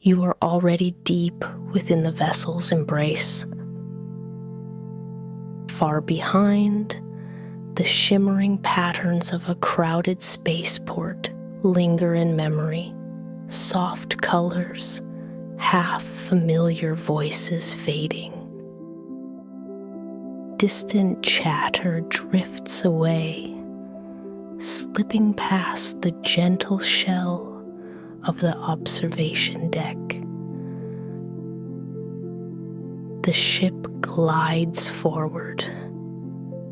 You are already deep within the vessel's embrace. Far behind, the shimmering patterns of a crowded spaceport linger in memory, soft colors, half-familiar voices fading. Distant chatter drifts away, slipping past the gentle shell of the observation deck. The ship glides forward,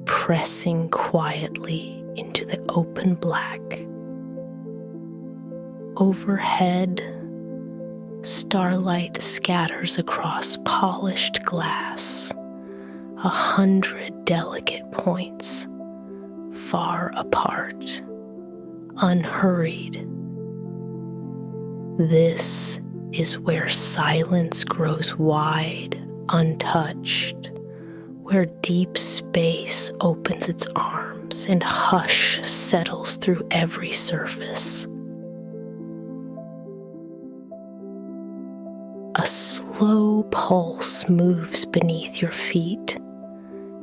pressing quietly into the open black. Overhead, starlight scatters across polished glass, 100 delicate points, far apart, unhurried. This is where silence grows wide, untouched, where deep space opens its arms and hush settles through every surface. A slow pulse moves beneath your feet,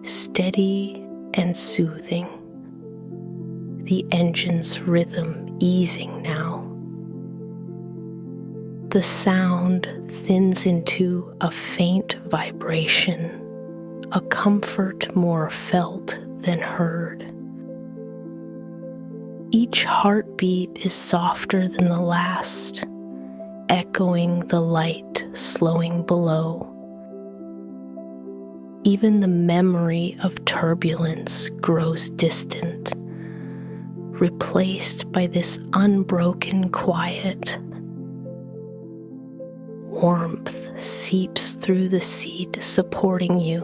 steady and soothing, the engine's rhythm easing now. The sound thins into a faint vibration, a comfort more felt than heard. Each heartbeat is softer than the last, echoing the light slowing below. Even the memory of turbulence grows distant, replaced by this unbroken quiet. Warmth seeps through the seat, supporting you,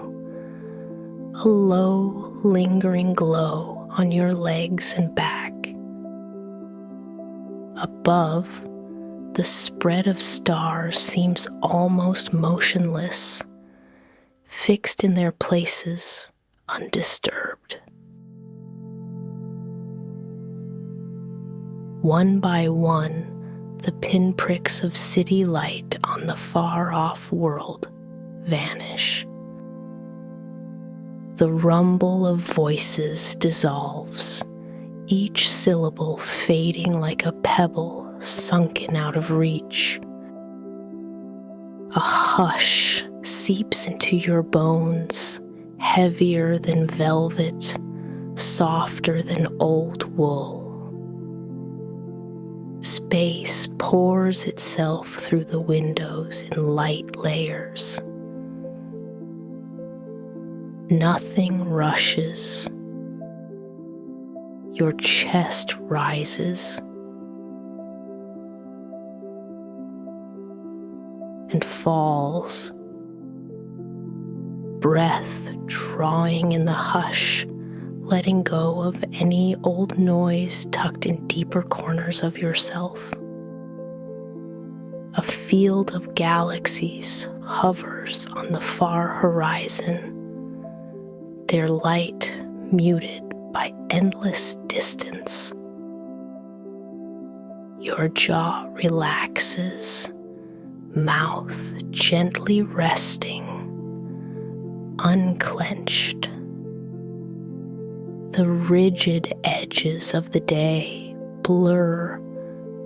a low, lingering glow on your legs and back. Above, the spread of stars seems almost motionless, fixed in their places, undisturbed. One by one, the pinpricks of city light on the far-off world vanish. The rumble of voices dissolves, each syllable fading like a pebble sunken out of reach. A hush seeps into your bones, heavier than velvet, softer than old wool. Space pours itself through the windows in light layers. Nothing rushes. Your chest rises and falls, breath drawing in the hush, letting go of any old noise tucked in deeper corners of yourself. A field of galaxies hovers on the far horizon, their light muted by endless distance. Your jaw relaxes, mouth gently resting, unclenched. The rigid edges of the day blur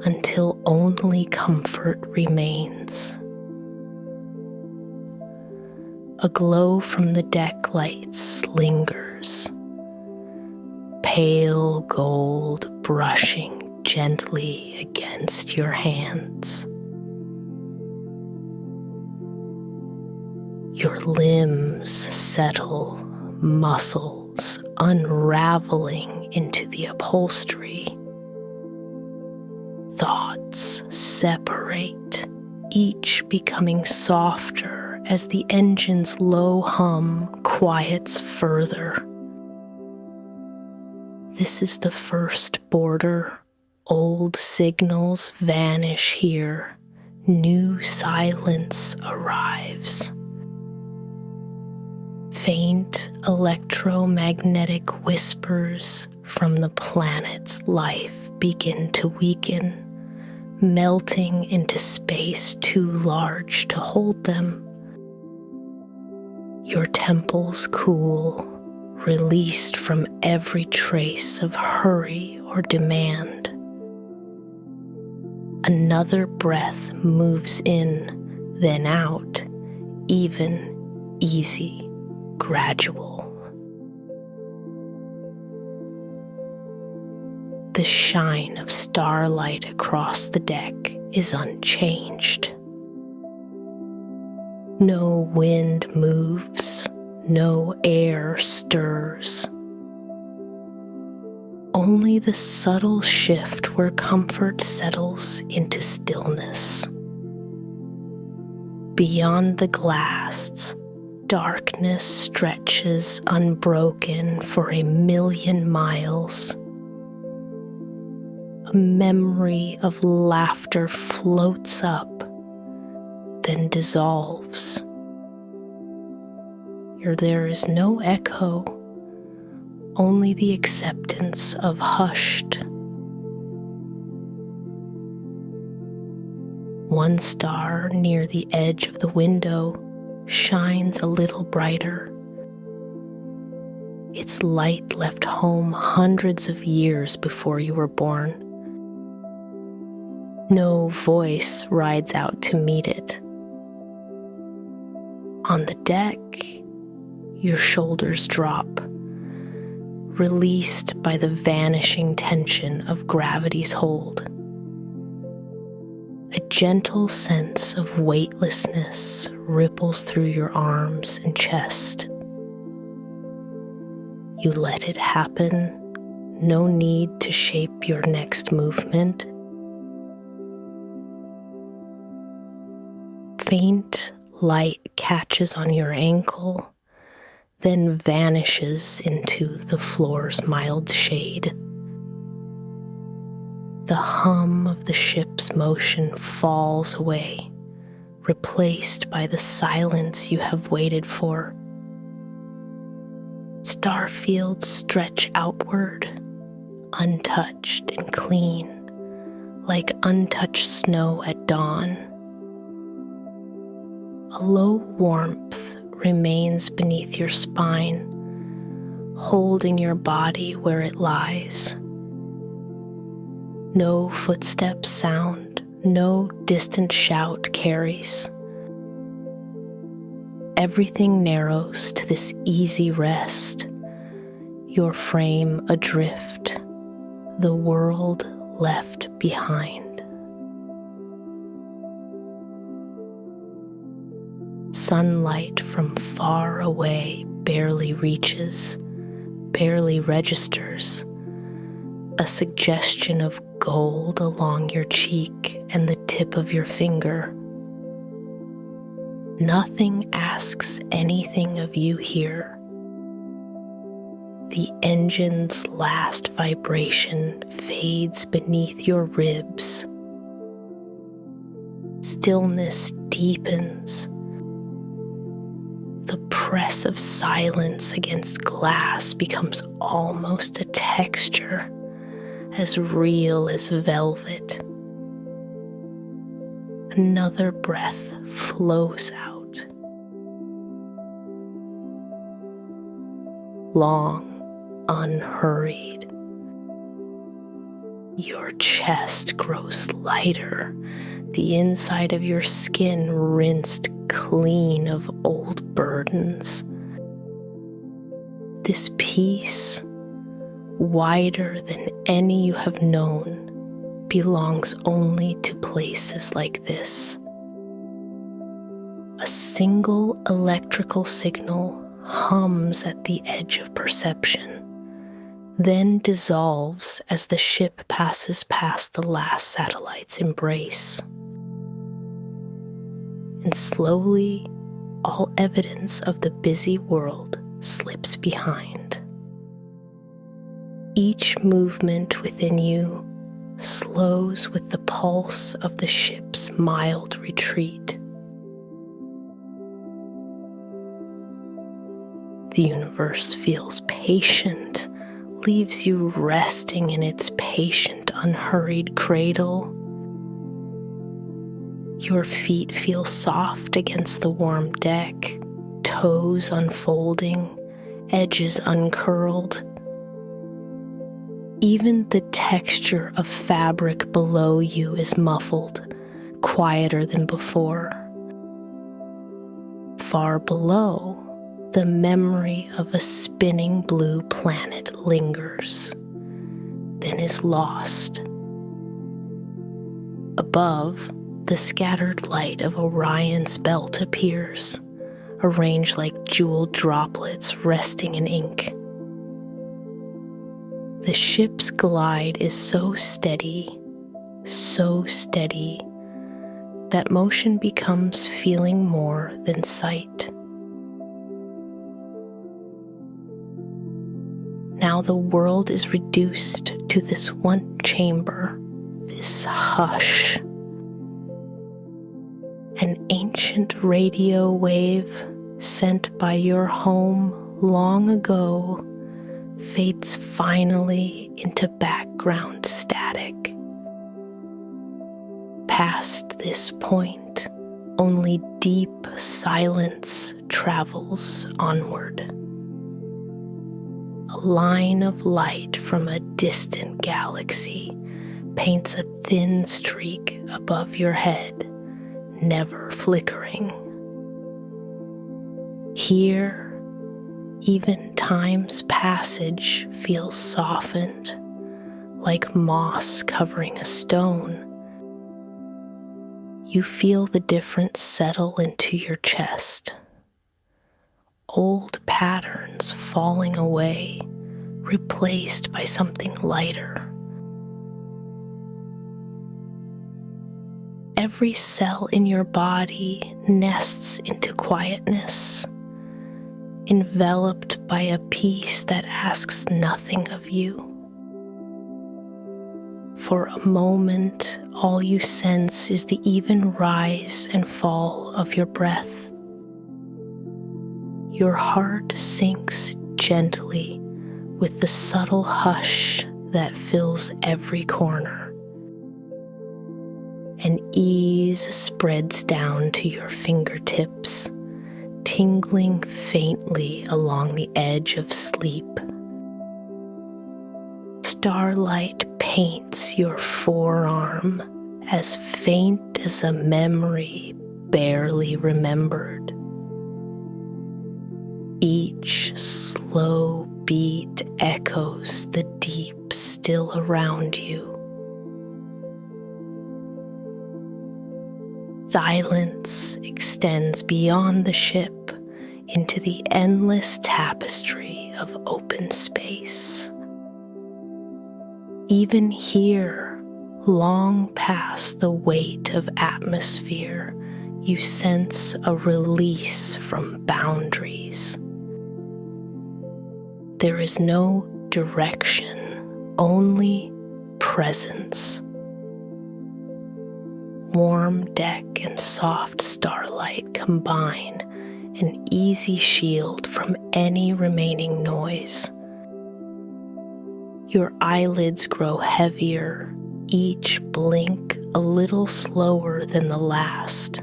until only comfort remains. A glow from the deck lights lingers, pale gold brushing gently against your hands. Your limbs settle, muscles unraveling into the upholstery. Thoughts separate, each becoming softer as the engine's low hum quiets further. This is the first border. Old signals vanish here. New silence arrives. Faint electromagnetic whispers from the planet's life begin to weaken, melting into space too large to hold them. Your temples cool, released from every trace of hurry or demand. Another breath moves in, then out, even, easy, gradual. The shine of starlight across the deck is unchanged. No wind moves, no air stirs. Only the subtle shift where comfort settles into stillness. Beyond the glass, darkness stretches unbroken for 1,000,000 miles. A memory of laughter floats up, then dissolves. There is no echo, only the acceptance of hushed. One star near the edge of the window shines a little brighter. Its light left home hundreds of years before you were born. No voice rides out to meet it. On the deck, your shoulders drop, released by the vanishing tension of gravity's hold. A gentle sense of weightlessness ripples through your arms and chest. You let it happen, no need to shape your next movement. Faint light catches on your ankle, then vanishes into the floor's mild shade. The hum of the ship's motion falls away, replaced by the silence you have waited for. Starfields stretch outward, untouched and clean, like untouched snow at dawn. A low warmth remains beneath your spine, holding your body where it lies. No footsteps sound, no distant shout carries. Everything narrows to this easy rest, your frame adrift, the world left behind. Sunlight from far away barely reaches, barely registers. A suggestion of gold along your cheek and the tip of your finger. Nothing asks anything of you here. The engine's last vibration fades beneath your ribs. Stillness deepens. The press of silence against glass becomes almost a texture, as real as velvet. Another breath flows out. Long, unhurried. Your chest grows lighter, the inside of your skin rinsed clean of old burdens. This peace, wider than any you have known, belongs only to places like this. A single electrical signal hums at the edge of perception, then dissolves as the ship passes past the last satellite's embrace. And slowly, all evidence of the busy world slips behind. Each movement within you slows with the pulse of the ship's mild retreat. The universe feels patient, leaves you resting in its patient, unhurried cradle. Your feet feel soft against the warm deck, toes unfolding, edges uncurled. Even the texture of fabric below you is muffled, quieter than before. Far below, the memory of a spinning blue planet lingers, then is lost. Above, the scattered light of Orion's belt appears, arranged like jeweled droplets resting in ink. The ship's glide is so steady, that motion becomes feeling more than sight. Now the world is reduced to this one chamber, this hush. An ancient radio wave sent by your home long ago fades finally into background static. Past this point, only deep silence travels onward. A line of light from a distant galaxy paints a thin streak above your head, never flickering. Here, even time's passage feels softened, like moss covering a stone. You feel the difference settle into your chest. Old patterns falling away, replaced by something lighter. Every cell in your body nests into quietness, enveloped by a peace that asks nothing of you. For a moment, all you sense is the even rise and fall of your breath. Your heart sinks gently with the subtle hush that fills every corner. And ease spreads down to your fingertips, tingling faintly along the edge of sleep. Starlight paints your forearm as faint as a memory barely remembered. Each slow beat echoes the deep still around you. Silence extends beyond the ship into the endless tapestry of open space. Even here, long past the weight of atmosphere, you sense a release from boundaries. There is no direction, only presence. Warm deck and soft starlight combine, an easy shield from any remaining noise. Your eyelids grow heavier, each blink a little slower than the last.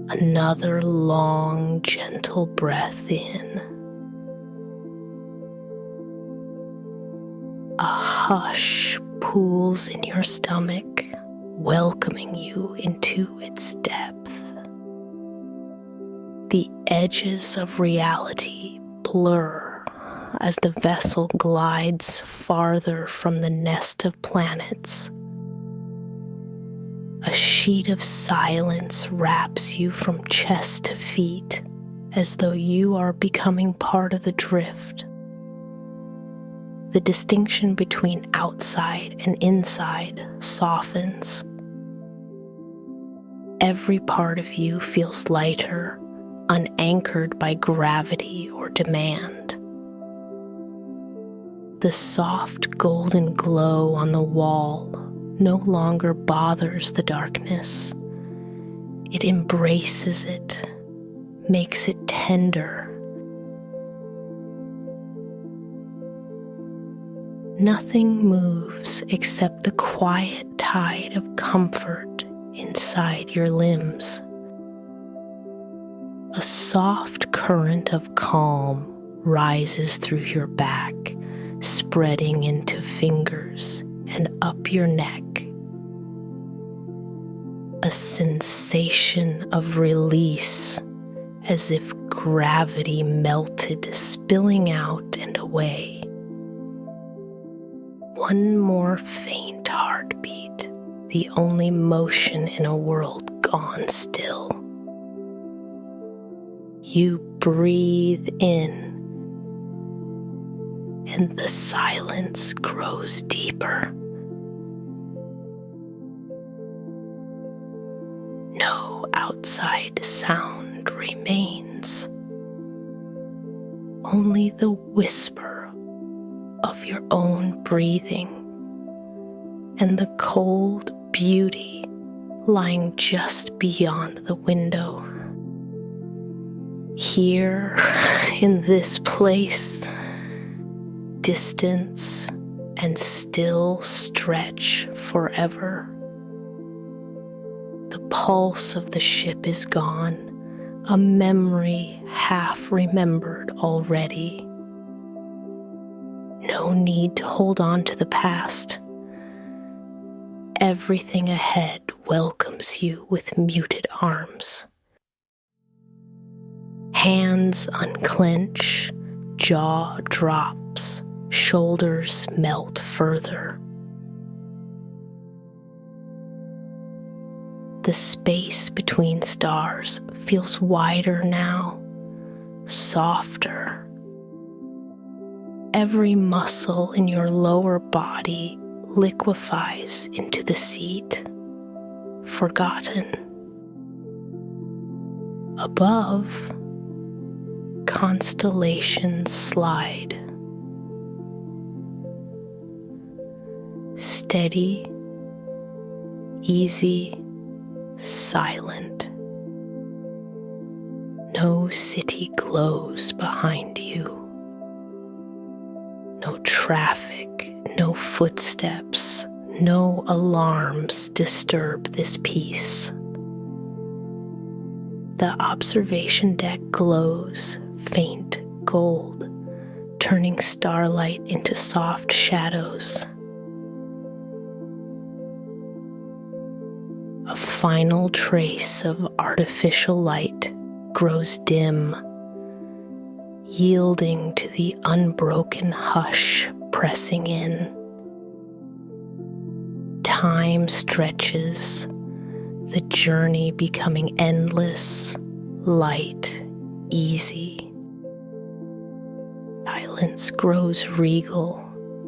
Another long, gentle breath in. A hush pools in your stomach, welcoming you into its depth. The edges of reality blur as the vessel glides farther from the nest of planets. A sheet of silence wraps you from chest to feet, as though you are becoming part of the drift. The distinction between outside and inside softens. Every part of you feels lighter, unanchored by gravity or demand. The soft golden glow on the wall no longer bothers the darkness. It embraces it, makes it tender. Nothing moves except the quiet tide of comfort inside your limbs. A soft current of calm rises through your back, spreading into fingers and up your neck. A sensation of release, as if gravity melted, spilling out and away. One more faint heartbeat, the only motion in a world gone still. You breathe in, and the silence grows deeper. No outside sound remains, only the whisper of your own breathing and the cold beauty lying just beyond the window. Here, in this place, distance and still stretch forever. The pulse of the ship is gone, a memory half remembered already. No need to hold on to the past. Everything ahead welcomes you with muted arms. Hands unclench, jaw drops, shoulders melt further. The space between stars feels wider now, softer. Every muscle in your lower body liquefies into the seat, forgotten. Above, constellations slide. Steady, easy, silent. No city glows behind you. No traffic, no footsteps, no alarms disturb this peace. The observation deck glows faint gold, turning starlight into soft shadows. A final trace of artificial light grows dim, yielding to the unbroken hush pressing in. Time stretches, the journey becoming endless, light, easy. Silence grows regal,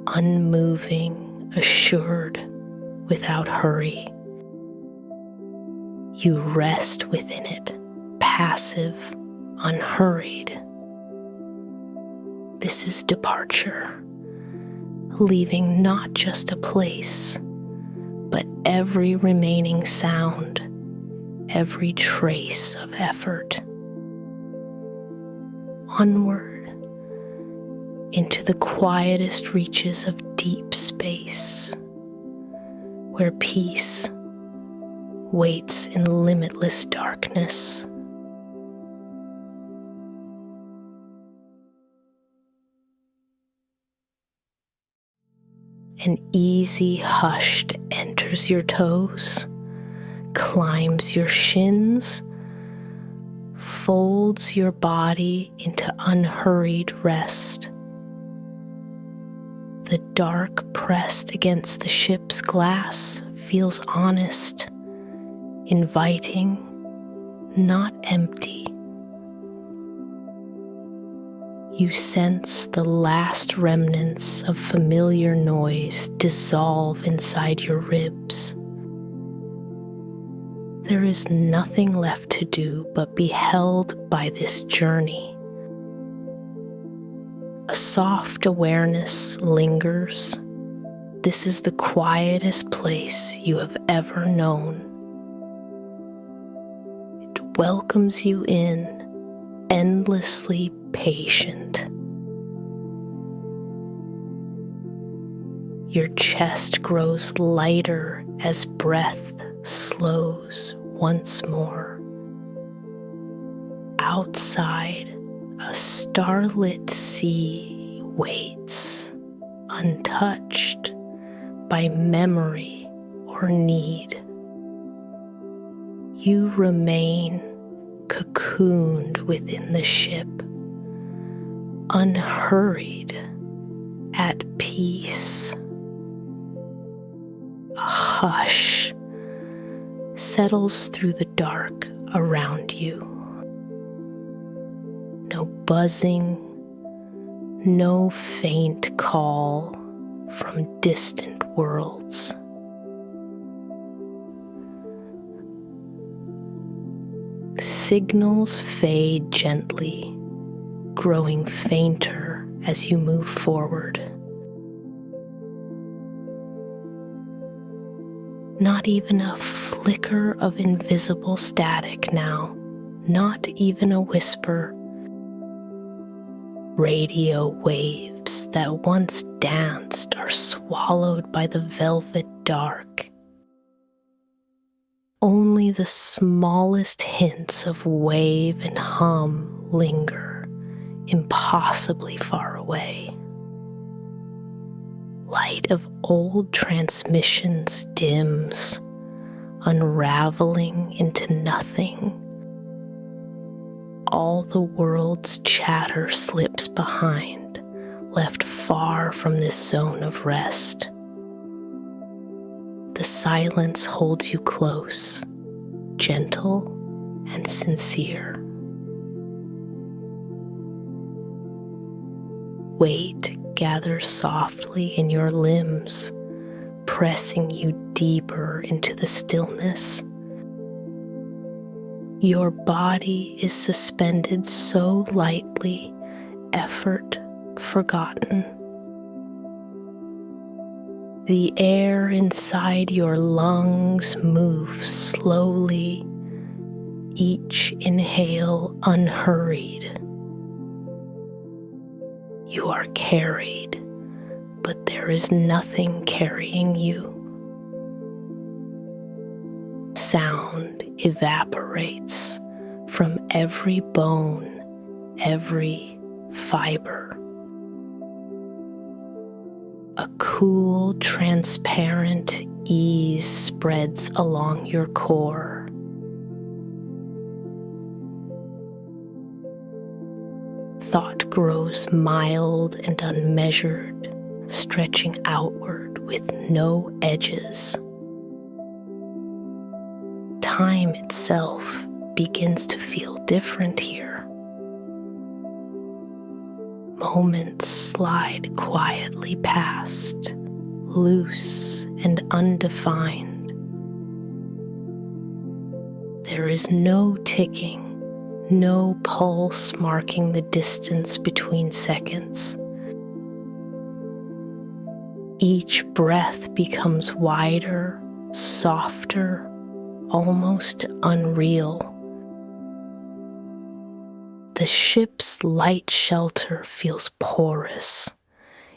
unmoving, assured, without hurry. You rest within it, passive, unhurried. This is departure, leaving not just a place, but every remaining sound, every trace of effort. Onward, into the quietest reaches of deep space, where peace waits in limitless darkness. An easy hushed enters your toes, climbs your shins, folds your body into unhurried rest. The dark pressed against the ship's glass feels honest, inviting, not empty. You sense the last remnants of familiar noise dissolve inside your ribs. There is nothing left to do but be held by this journey. A soft awareness lingers. This is the quietest place you have ever known. It welcomes you in, endlessly patient. Your chest grows lighter as breath slows once more. Outside, a starlit sea waits, untouched by memory or need. You remain cocooned within the ship, unhurried, at peace. A hush settles through the dark around you. No buzzing, no faint call from distant worlds. Signals fade gently, growing fainter as you move forward. Not even a flicker of invisible static now, not even a whisper. Radio waves that once danced are swallowed by the velvet dark. Only the smallest hints of wave and hum linger, impossibly far away. Light of old transmissions dims, unraveling into nothing. All the world's chatter slips behind, left far from this zone of rest. The silence holds you close, gentle and sincere. Weight gathers softly in your limbs, pressing you deeper into the stillness. Your body is suspended so lightly, effort forgotten. The air inside your lungs moves slowly, each inhale unhurried. You are carried, but there is nothing carrying you. Sound evaporates from every bone, every fiber. A cool, transparent ease spreads along your core. Thought grows mild and unmeasured, stretching outward with no edges. Time itself begins to feel different here. Moments slide quietly past, loose and undefined. There is no ticking, no pulse marking the distance between seconds. Each breath becomes wider, softer, almost unreal. The ship's light shelter feels porous,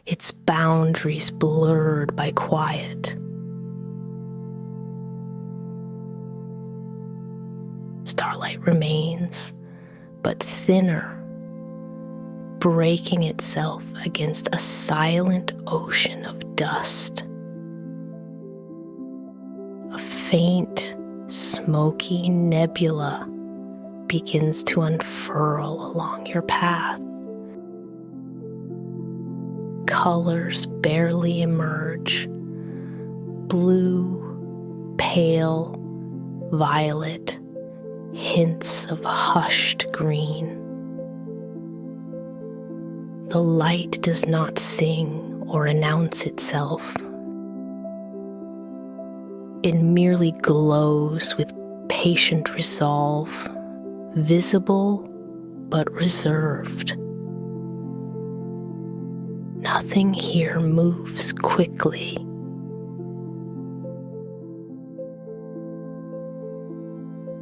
its boundaries blurred by quiet. Starlight remains, but thinner, breaking itself against a silent ocean of dust. A faint, smoky nebula begins to unfurl along your path. Colors barely emerge: blue, pale, violet, hints of hushed green. The light does not sing or announce itself. It merely glows with patient resolve, visible but reserved. Nothing here moves quickly.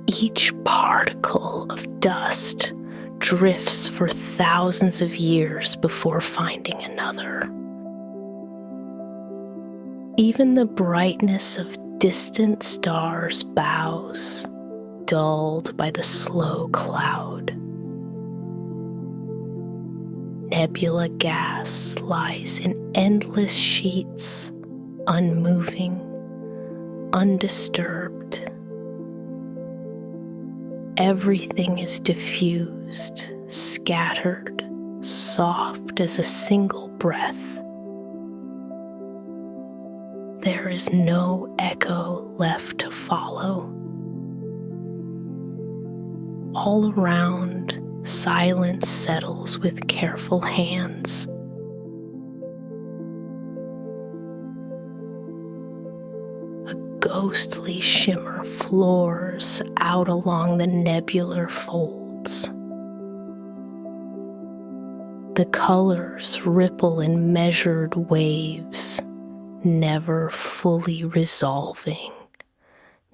Each particle of dust drifts for thousands of years before finding another. Even the brightness of distant star's bows, dulled by the slow cloud. Nebula gas lies in endless sheets, unmoving, undisturbed. Everything is diffused, scattered, soft as a single breath. There is no echo left to follow. All around, silence settles with careful hands. A ghostly shimmer floors out along the nebular folds. The colors ripple in measured waves, never fully resolving,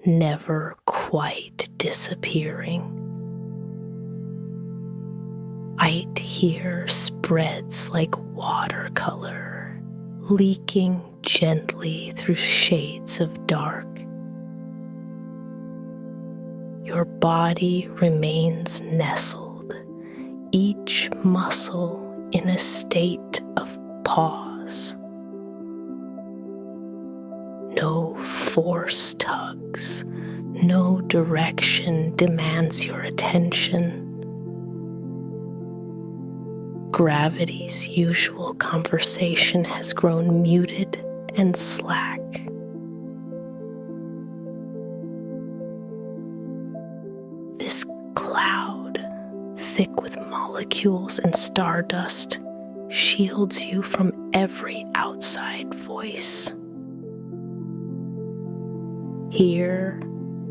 never quite disappearing. Light here spreads like watercolor, leaking gently through shades of dark. Your body remains nestled, each muscle in a state of pause. No force tugs, no direction demands your attention. Gravity's usual conversation has grown muted and slack. This cloud, thick with molecules and stardust, shields you from every outside voice. Here,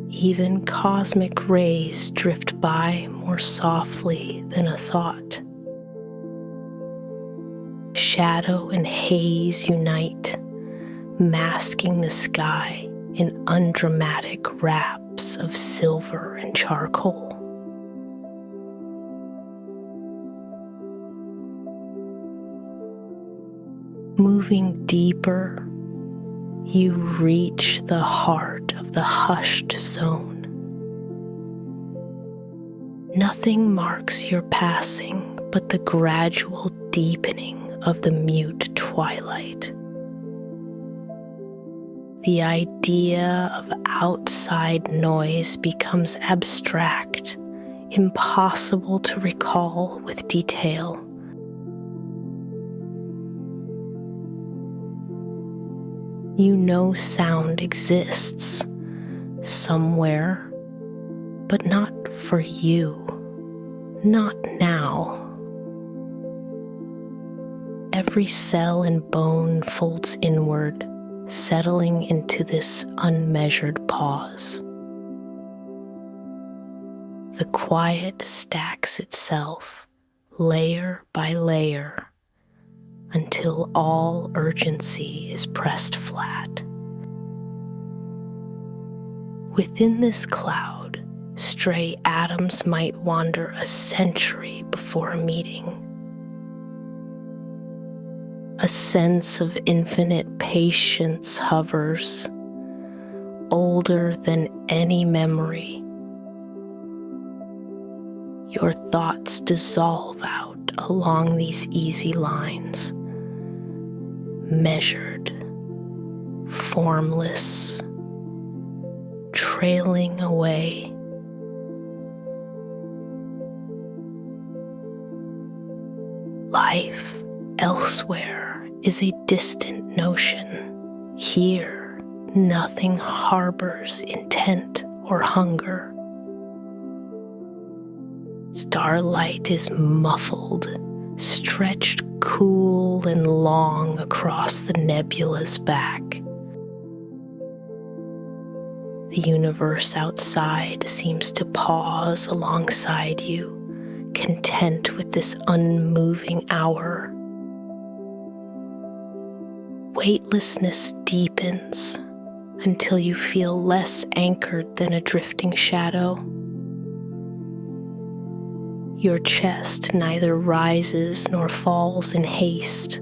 even cosmic rays drift by more softly than a thought. Shadow and haze unite, masking the sky in undramatic wraps of silver and charcoal. Moving deeper, you reach the heart of the hushed zone. Nothing marks your passing but the gradual deepening of the mute twilight. The idea of outside noise becomes abstract, impossible to recall with detail. You know sound exists somewhere, but not for you, not now. Every cell and bone folds inward, settling into this unmeasured pause. The quiet stacks itself, layer by layer, until all urgency is pressed flat. Within this cloud, stray atoms might wander a century before a meeting. A sense of infinite patience hovers, older than any memory. Your thoughts dissolve out along these easy lines, measured, formless, trailing away. Life elsewhere is a distant notion. Here, nothing harbors intent or hunger. Starlight is muffled, stretched cool and long across the nebula's back. The universe outside seems to pause alongside you, content with this unmoving hour. Weightlessness deepens until you feel less anchored than a drifting shadow. Your chest neither rises nor falls in haste.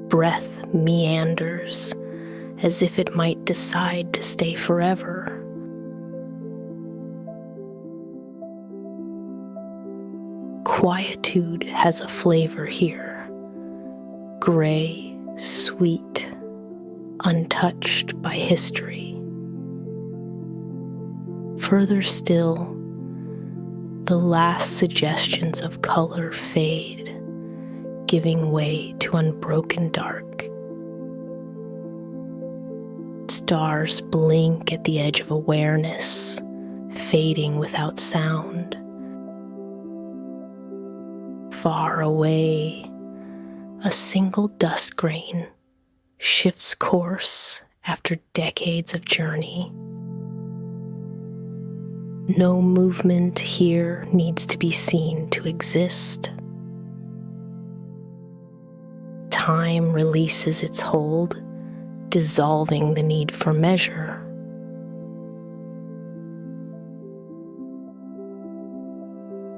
Breath meanders as if it might decide to stay forever. Quietude has a flavor here, gray, sweet, untouched by history. Further still, the last suggestions of color fade, giving way to unbroken dark. Stars blink at the edge of awareness, fading without sound. Far away, a single dust grain shifts course after decades of journey. No movement here needs to be seen to exist. Time releases its hold, dissolving the need for measure.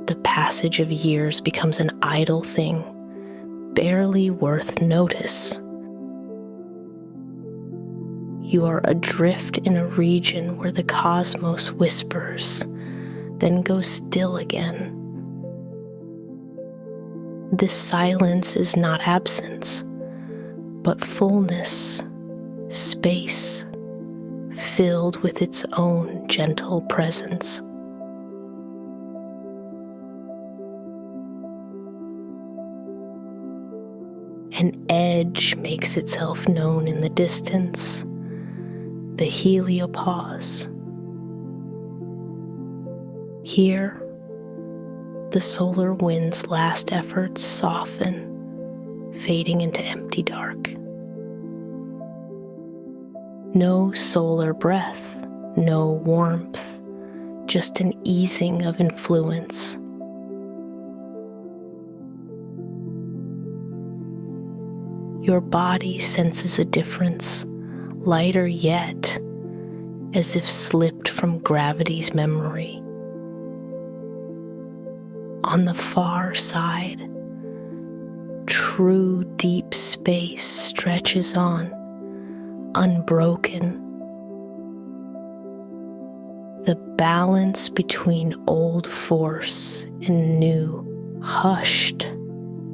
The passage of years becomes an idle thing, barely worth notice. You are adrift in a region where the cosmos whispers, then goes still again. This silence is not absence, but fullness, space, filled with its own gentle presence. An edge makes itself known in the distance, the heliopause. Here, the solar wind's last efforts soften, fading into empty dark. No solar breath, no warmth, just an easing of influence. Your body senses a difference, lighter yet, as if slipped from gravity's memory. On the far side, true deep space stretches on, unbroken. The balance between old force and new, hushed,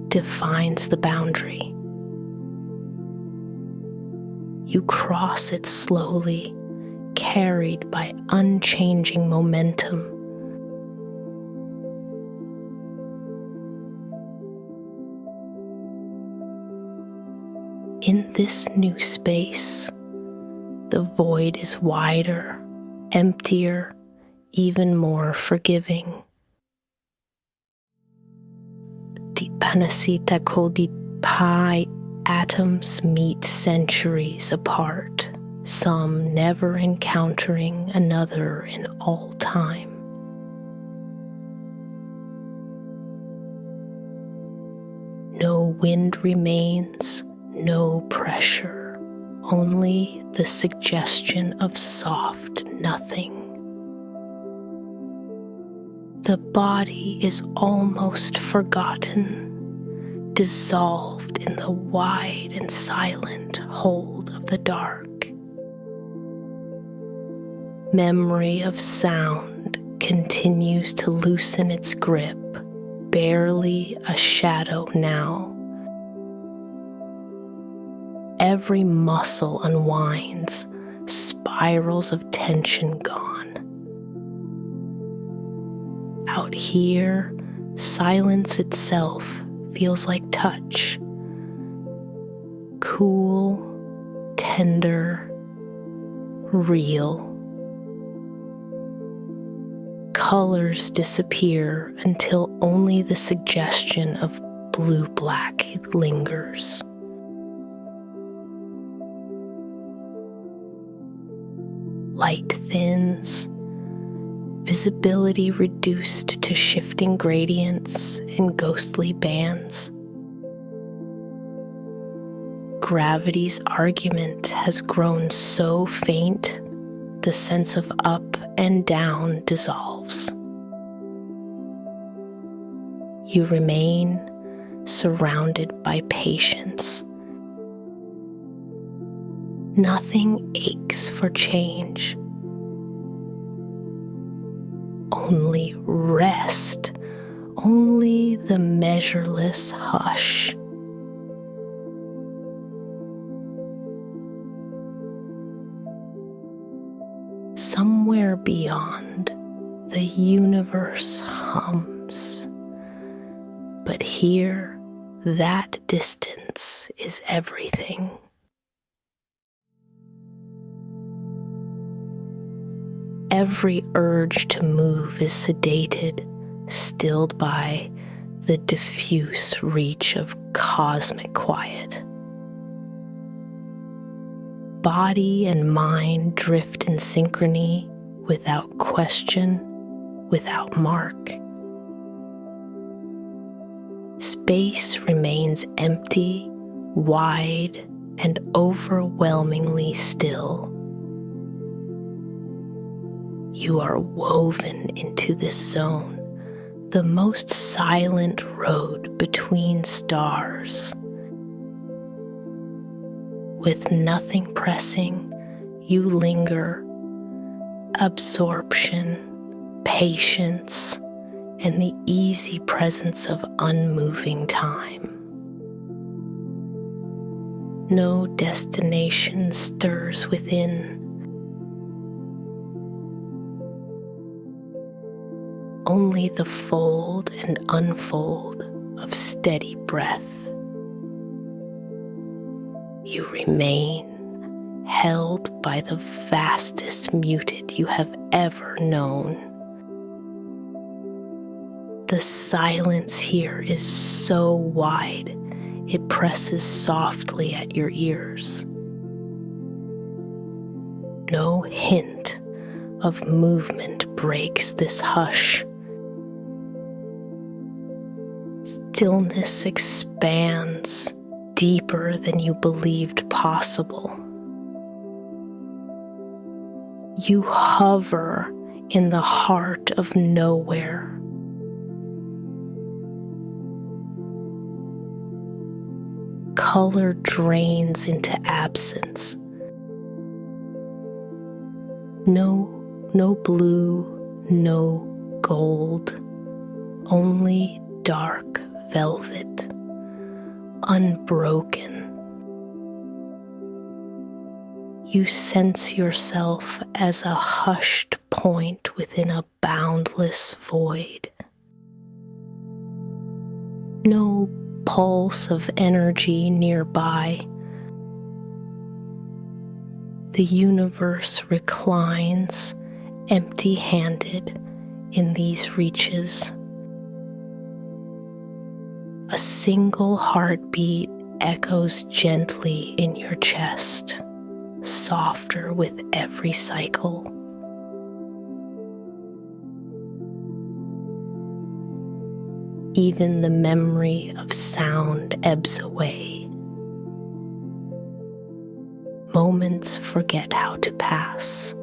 defines the boundary. You cross it slowly, carried by unchanging momentum. In this new space, the void is wider, emptier, even more forgiving. Dipanasita Kodipai atoms meet centuries apart, some never encountering another in all time. No wind remains, no pressure, only the suggestion of soft nothing. The body is almost forgotten, dissolved in the wide and silent hold of the dark. Memory of sound continues to loosen its grip, barely a shadow now. Every muscle unwinds, spirals of tension gone. Out here, silence itself feels like touch. Cool, tender, real. Colors disappear until only the suggestion of blue-black lingers. Light thins, visibility reduced to shifting gradients and ghostly bands. Gravity's argument has grown so faint, the sense of up and down dissolves. You remain surrounded by patience. Nothing aches for change. Only rest, only the measureless hush. Somewhere beyond, the universe hums. But here, that distance is everything. Every urge to move is sedated, stilled by the diffuse reach of cosmic quiet. Body and mind drift in synchrony, without question, without mark. Space remains empty, wide, and overwhelmingly still. You are woven into this zone, the most silent road between stars. With nothing pressing, you linger, absorption, patience, and the easy presence of unmoving time. No destination stirs within. Only the fold and unfold of steady breath. You remain held by the vastest muted you have ever known. The silence here is so wide, it presses softly at your ears. No hint of movement breaks this hush. Stillness expands deeper than you believed possible. You hover in the heart of nowhere. Color drains into absence. No blue, no gold, only dark velvet, unbroken. You sense yourself as a hushed point within a boundless void. No pulse of energy nearby. The universe reclines, empty-handed, in these reaches. A single heartbeat echoes gently in your chest, softer with every cycle. Even the memory of sound ebbs away. Moments forget how to pass.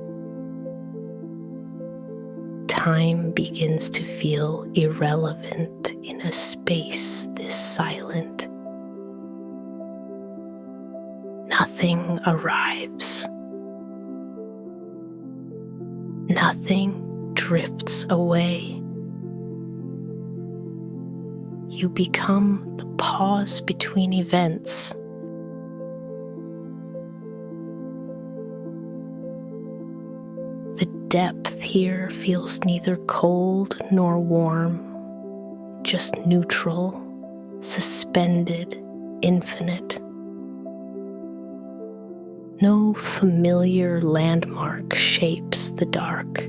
Time begins to feel irrelevant in a space this silent. Nothing arrives. Nothing drifts away. You become the pause between events. The depth here feels neither cold nor warm, just neutral, suspended, infinite. No familiar landmark shapes the dark.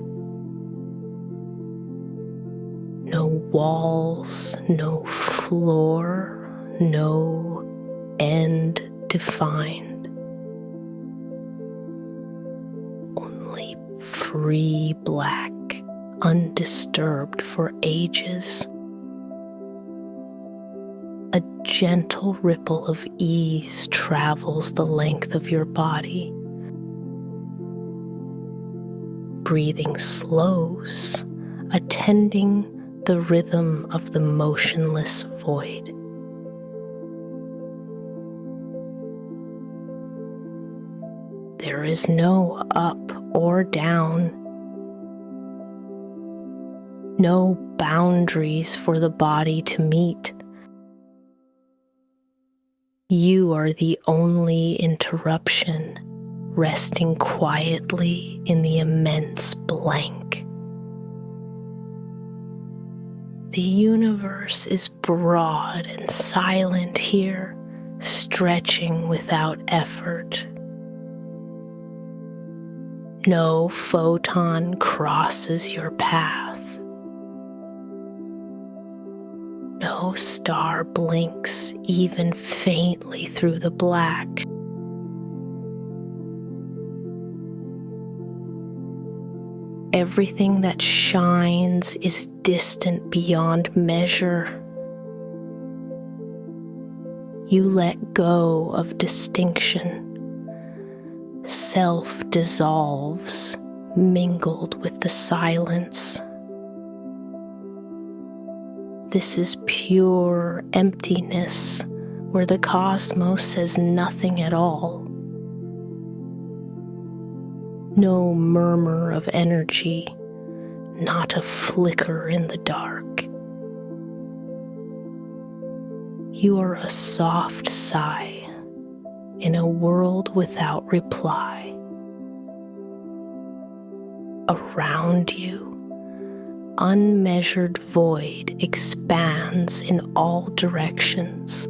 No walls, no floor, no end defined. Only free black, undisturbed for ages. A gentle ripple of ease travels the length of your body. Breathing slows, attending the rhythm of the motionless void. There is no up or down, no boundaries for the body to meet. You are the only interruption, resting quietly in the immense blank. The universe is broad and silent here, stretching without effort. No photon crosses your path. No star blinks even faintly through the black. Everything that shines is distant beyond measure. You let go of distinction. Self dissolves, mingled with the silence. This is pure emptiness, where the cosmos says nothing at all. No murmur of energy, not a flicker in the dark. You are a soft sigh in a world without reply. Around you, unmeasured void expands in all directions.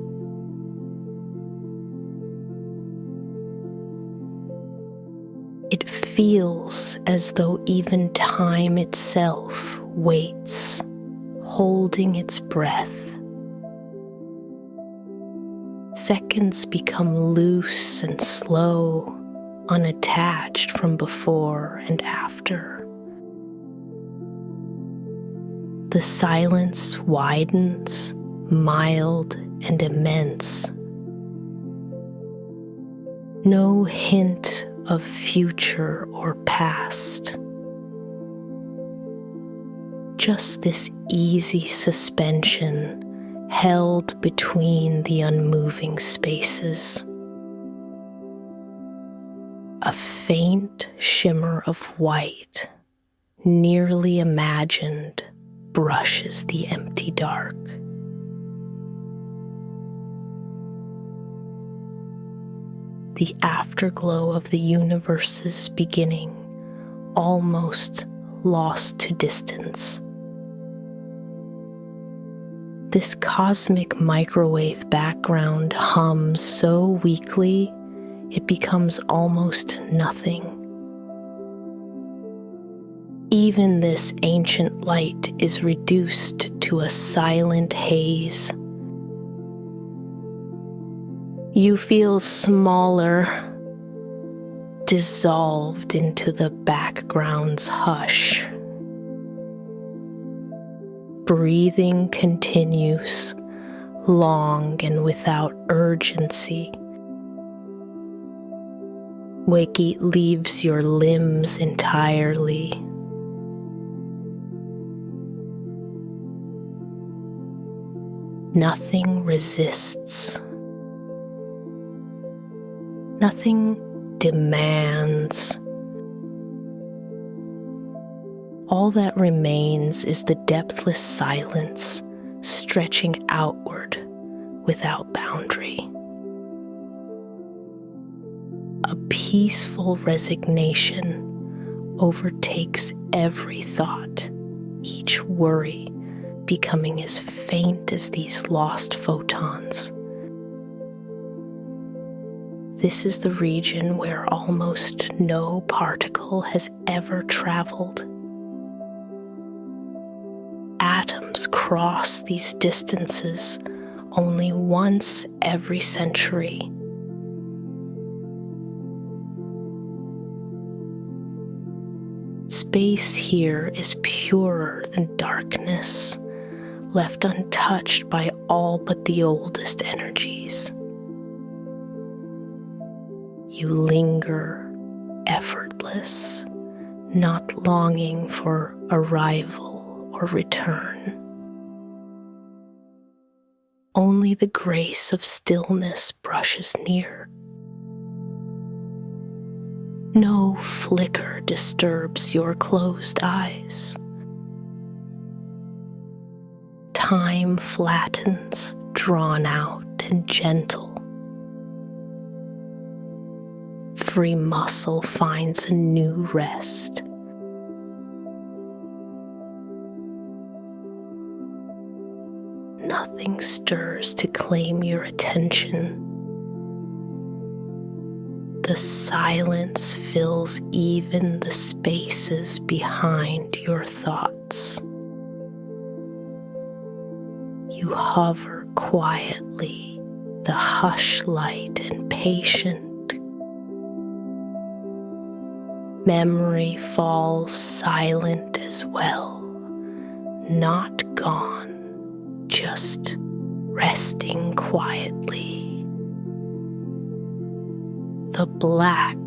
It feels as though even time itself waits, holding its breath. Seconds become loose and slow, unattached from before and after. The silence widens, mild and immense. No hint of future or past. Just this easy suspension held between the unmoving spaces. A faint shimmer of white, nearly imagined, brushes the empty dark. The afterglow of the universe's beginning, almost lost to distance. This cosmic microwave background hums so weakly it becomes almost nothing. Even this ancient light is reduced to a silent haze. You feel smaller, dissolved into the background's hush. Breathing continues, long and without urgency. Wakey leaves your limbs entirely. Nothing resists. Nothing demands. All that remains is the depthless silence, stretching outward without boundary. A peaceful resignation overtakes every thought, each worry becoming as faint as these lost photons. This is the region where almost no particle has ever traveled. Atoms cross these distances only once every century. Space here is purer than darkness, left untouched by all but the oldest energies. You linger, effortless, not longing for arrival or return. Only the grace of stillness brushes near. No flicker disturbs your closed eyes. Time flattens, drawn out and gentle. Every muscle finds a new rest. Nothing stirs to claim your attention. The silence fills even the spaces behind your thoughts. You hover quietly, the hush light and patient. Memory falls silent as well, not gone, just resting quietly. The black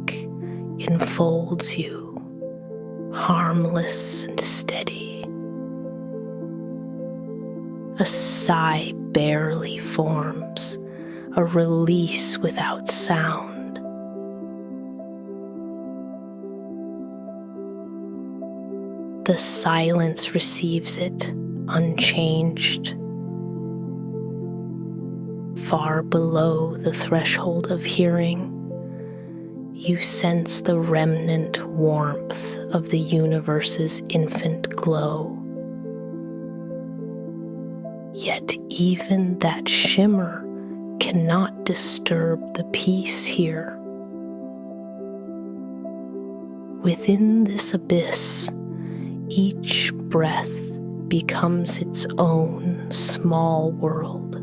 enfolds you, harmless and steady. A sigh barely forms, a release without sound. The silence receives it unchanged. Far below the threshold of hearing, you sense the remnant warmth of the universe's infant glow. Yet even that shimmer cannot disturb the peace here. Within this abyss, each breath becomes its own small world.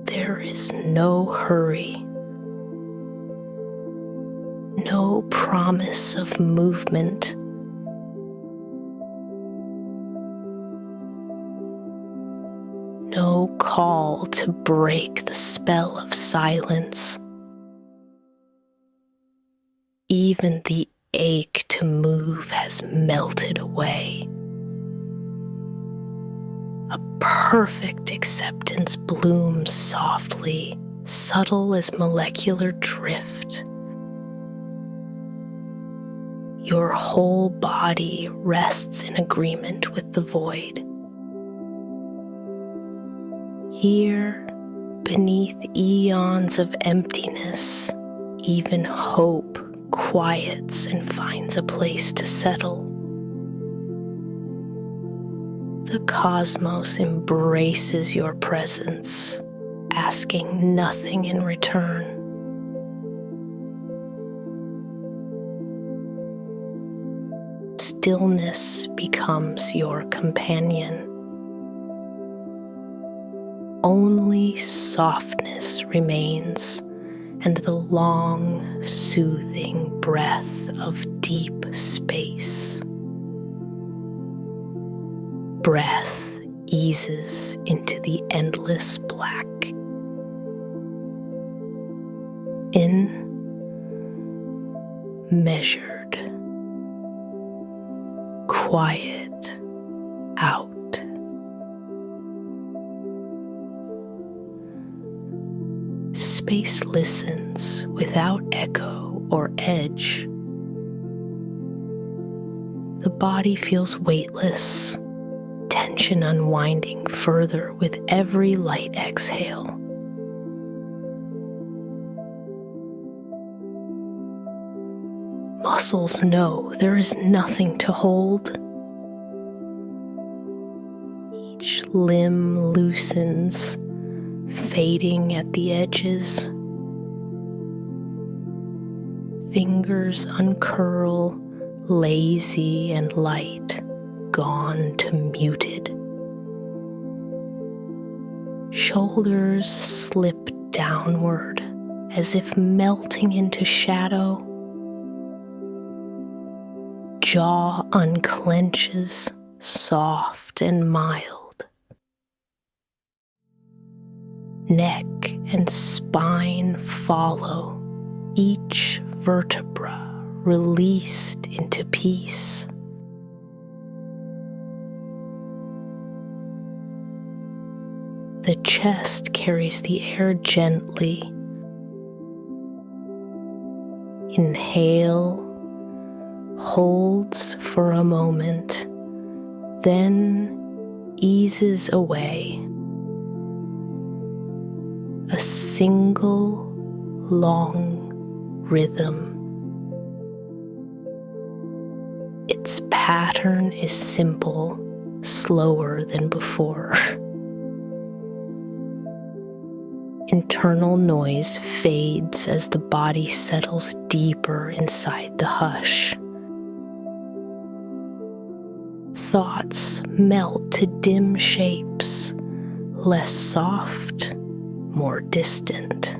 There is no hurry, no promise of movement. No call to break the spell of silence. Even the ache to move has melted away. A perfect acceptance blooms softly, subtle as molecular drift. Your whole body rests in agreement with the void. Here, beneath eons of emptiness, even hope quiets and finds a place to settle. The cosmos embraces your presence, asking nothing in return. Stillness becomes your companion. Only softness remains, and the long, soothing breath of deep space. Breath eases into the endless black. In, measured, quiet, out. Space listens without echo or edge. The body feels weightless, tension unwinding further with every light exhale. Muscles know there is nothing to hold. Each limb loosens, fading at the edges. Fingers uncurl, lazy and light, gone to muted. Shoulders slip downward as if melting into shadow. Jaw unclenches, soft and mild. Neck and spine follow, each vertebra released into peace. The chest carries the air gently. Inhale, holds for a moment, then eases away. A single long rhythm. Its pattern is simple, slower than before. Internal noise fades as the body settles deeper inside the hush. Thoughts melt to dim shapes, less soft, more distant.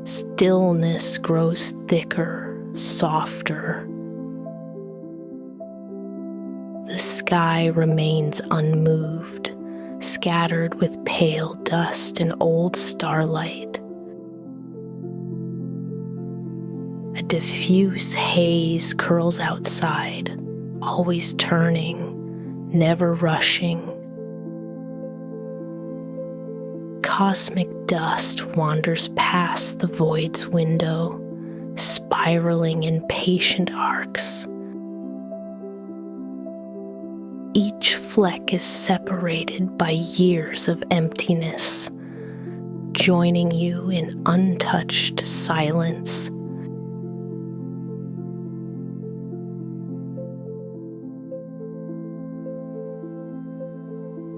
Stillness grows thicker, softer. The sky remains unmoved, scattered with pale dust and old starlight. A diffuse haze curls outside, always turning, never rushing. Cosmic dust wanders past the void's window, spiraling in patient arcs. Each fleck is separated by years of emptiness, joining you in untouched silence.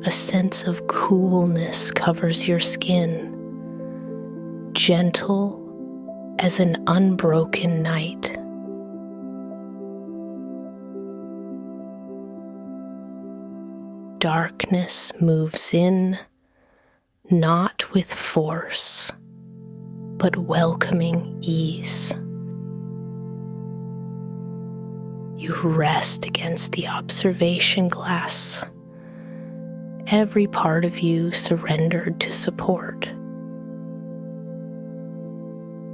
A sense of coolness covers your skin, gentle as an unbroken night. Darkness moves in, not with force, but welcoming ease. You rest against the observation glass, every part of you surrendered to support.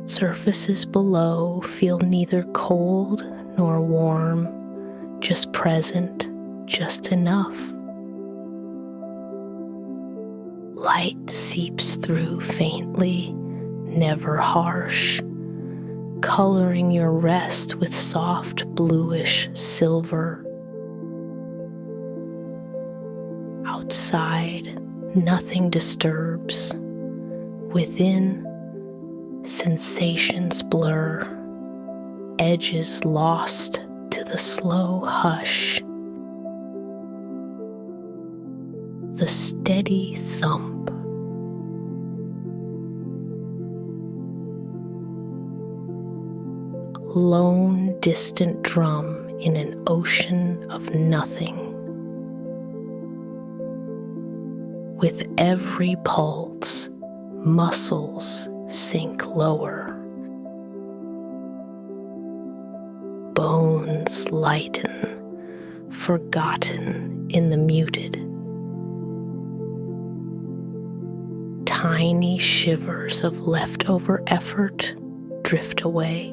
Surfaces below feel neither cold nor warm, just present, just enough. Light seeps through faintly, never harsh, coloring your rest with soft bluish silver. Outside, nothing disturbs. Within, sensations blur, edges lost to the slow hush. The steady thump. Lone, distant drum in an ocean of nothing. With every pulse, muscles sink lower. Bones lighten, forgotten in the muted. Tiny shivers of leftover effort drift away.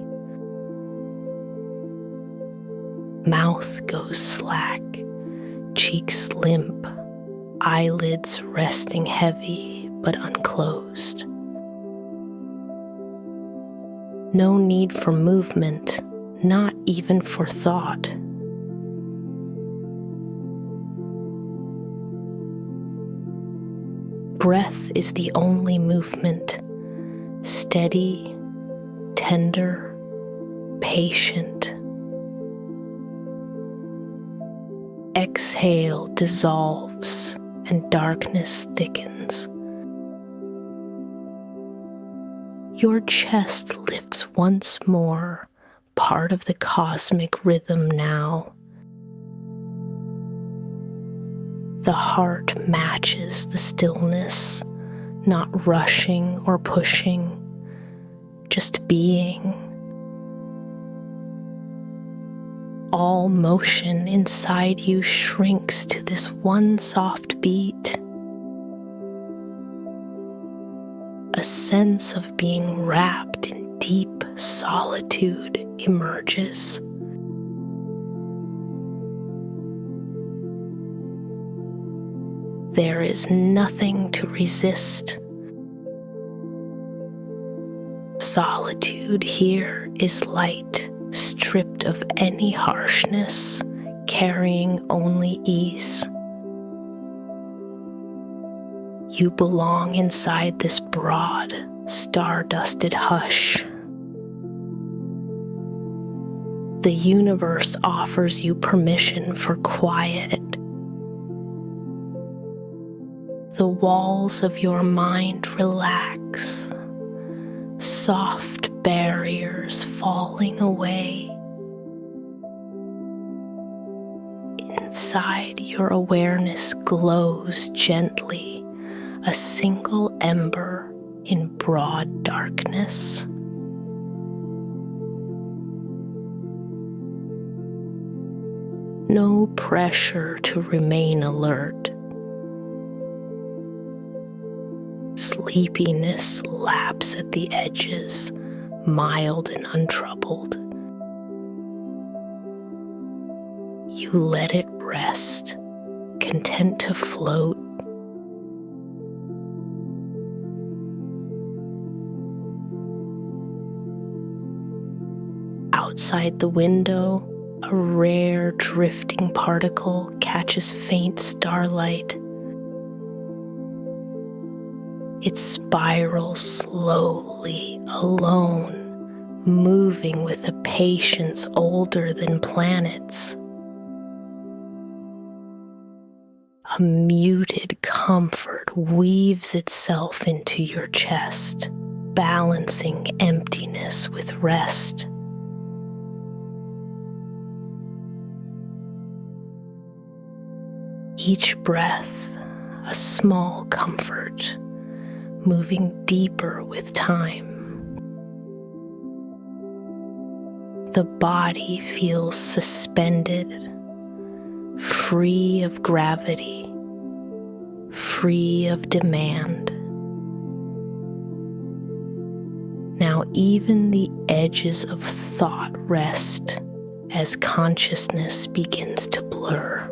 Mouth goes slack, cheeks limp, eyelids resting heavy but unclosed. No need for movement, not even for thought. Breath is the only movement, steady, tender, patient. Exhale dissolves and darkness thickens. Your chest lifts once more, part of the cosmic rhythm now. The heart matches the stillness, not rushing or pushing, just being. All motion inside you shrinks to this one soft beat. A sense of being wrapped in deep solitude emerges. There is nothing to resist, Solitude here is light, stripped of any harshness, carrying only ease. You belong inside this broad, star-dusted hush. The universe offers you permission for quiet. The walls of your mind relax, soft barriers falling away. Inside, your awareness glows gently, a single ember in broad darkness. No pressure to remain alert. Sleepiness laps at the edges, mild and untroubled. You let it rest, content to float. Outside the window, a rare drifting particle catches faint starlight. It spirals slowly, alone, moving with a patience older than planets. A muted comfort weaves itself into your chest, balancing emptiness with rest. Each breath, a small comfort, moving deeper with time. The body feels suspended, free of gravity, free of demand. Now even the edges of thought rest as consciousness begins to blur.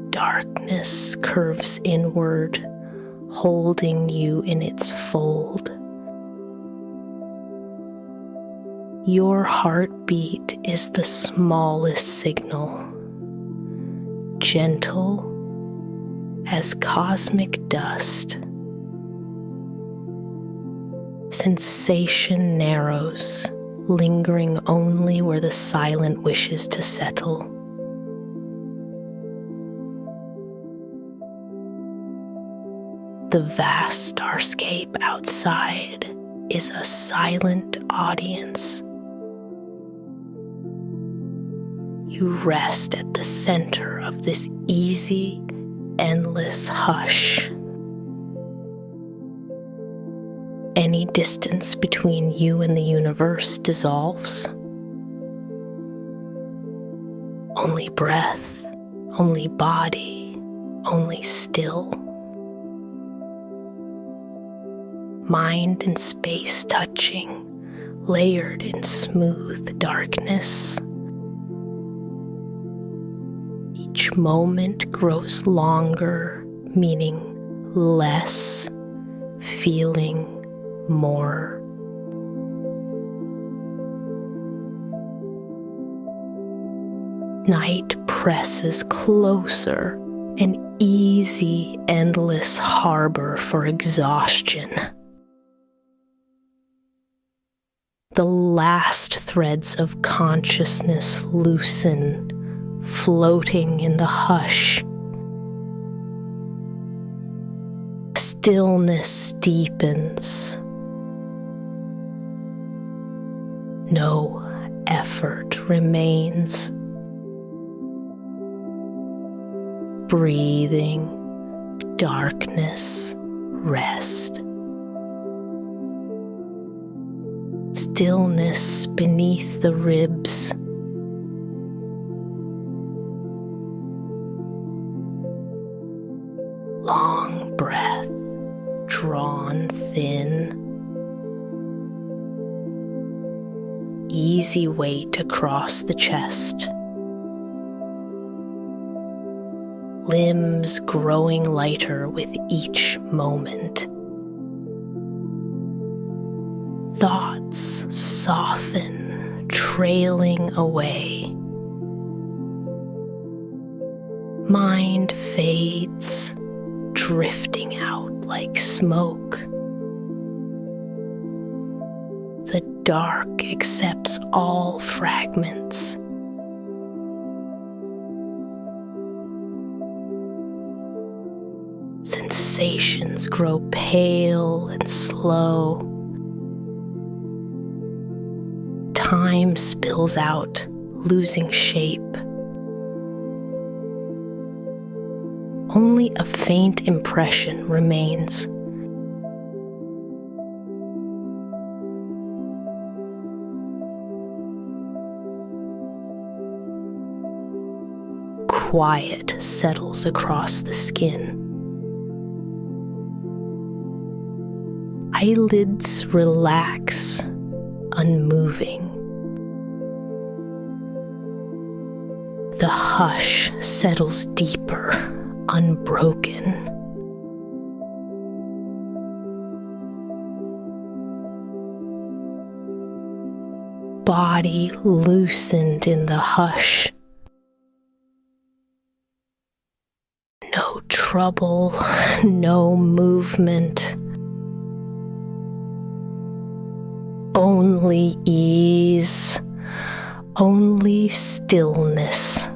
Darkness curves inward, holding you in its fold. Your heartbeat is the smallest signal, gentle as cosmic dust. Sensation narrows, lingering only where the silent wishes to settle. The vast starscape outside is a silent audience. You rest at the center of this easy, endless hush. Any distance between you and the universe dissolves. Only breath, only body, only still. Mind and space touching, layered in smooth darkness. Each moment grows longer, meaning less, feeling more. Night presses closer, an easy, endless harbor for exhaustion. The last threads of consciousness loosen, floating in the hush. Stillness deepens. No effort remains. Breathing, darkness, rest. Stillness beneath the ribs. Long breath, drawn thin. Easy weight across the chest. Limbs growing lighter with each moment. thoughts soften, trailing away. Mind fades, drifting out like smoke. The dark accepts all fragments. Sensations grow pale and slow. Time spills out, losing shape. Only a faint impression remains. Quiet settles across the skin. Eyelids relax, unmoving. The hush settles deeper, unbroken. Body loosened in the hush. No trouble, no movement. Only ease, only stillness.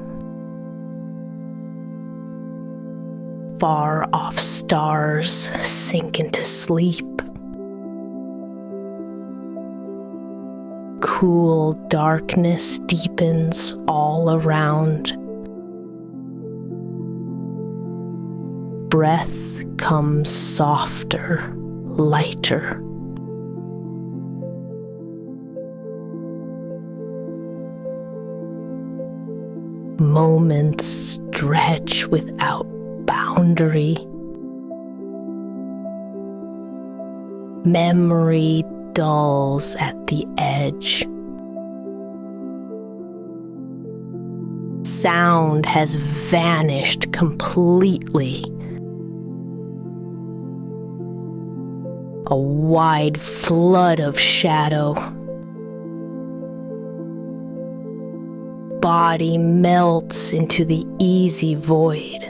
Far off stars sink into sleep. Cool darkness deepens all around. Breath comes softer, lighter. Moments stretch without boundary. Memory dulls at the edge. Sound has vanished completely. A wide flood of shadow. Body melts into the easy void.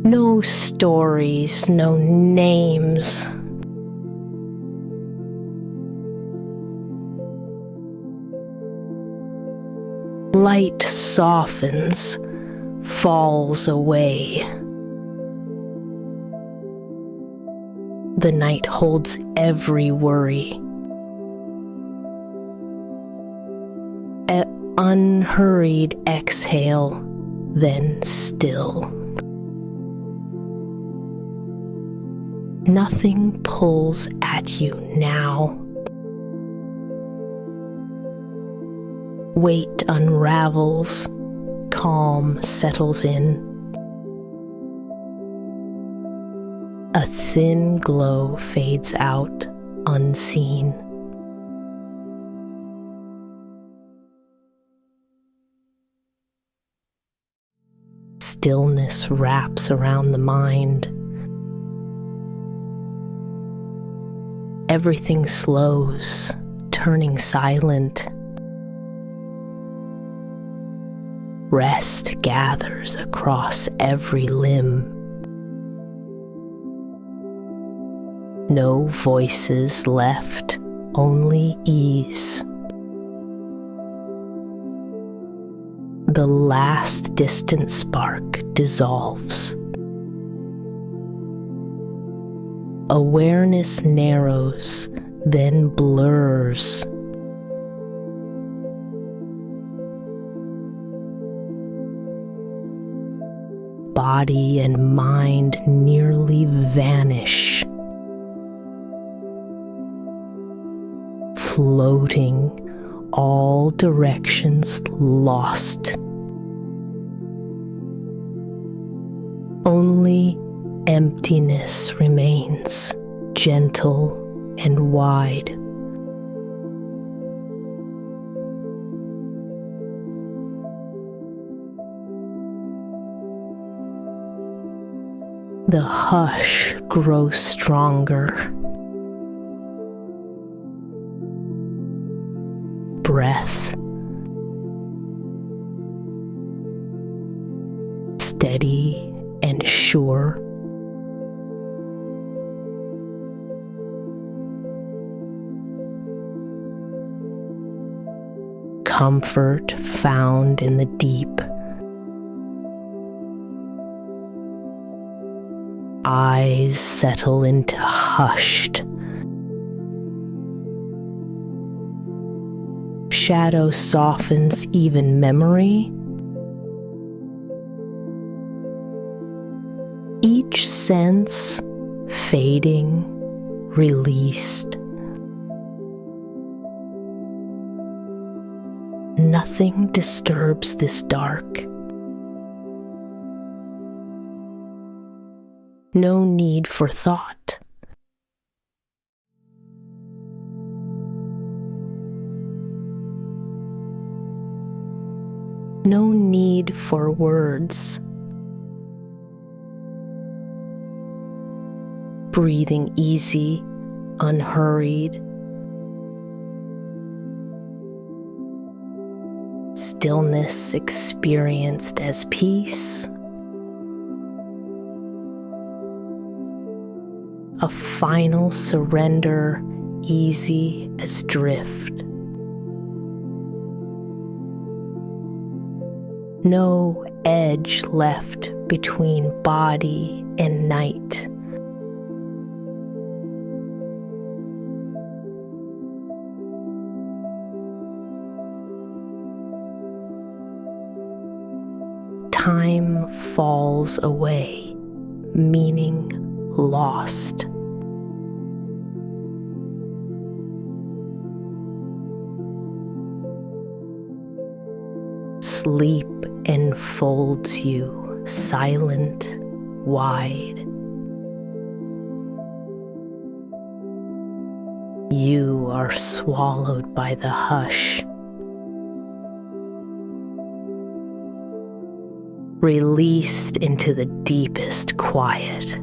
No stories, no names. Light softens, falls away. The night holds every worry. An unhurried exhale, then still. Nothing pulls at you now. Weight unravels, calm settles in. A thin glow fades out, unseen. Stillness wraps around the mind. Everything slows, turning silent. Rest gathers across every limb. No voices left, only ease. The last distant spark dissolves. Awareness narrows, then blurs. Body and mind nearly vanish. Floating, all directions lost. Only emptiness remains, gentle and wide. The hush grows stronger. Breath steady and sure. Comfort found in the deep. Eyes settle into hushed. Shadow softens even memory. Each sense fading, released. Nothing disturbs this dark. No need for thought. No need for words. Breathing easy, unhurried. Stillness experienced as peace. A final surrender, easy as drift. No edge left between body and night. Time falls away, meaning lost. Sleep enfolds you, silent, wide. You are swallowed by the hush. Released into the deepest quiet.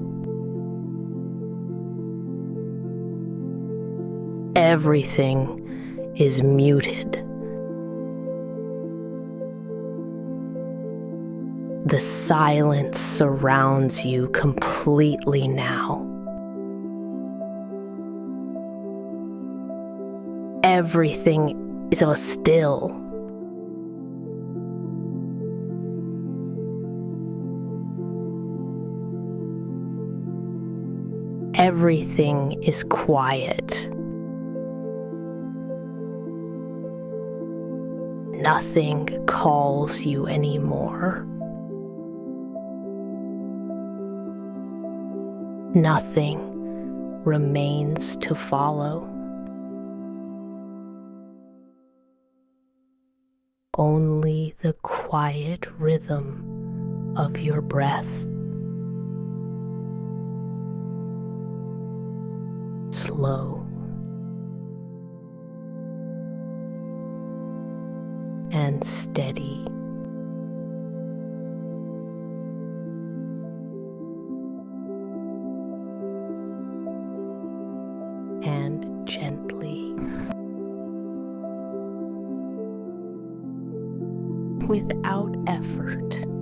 Everything is muted. The silence surrounds you completely now. Everything is still. Everything is quiet. Nothing calls you anymore. Nothing remains to follow. Only the quiet rhythm of your breath. Slow and steady. And gently. Without effort.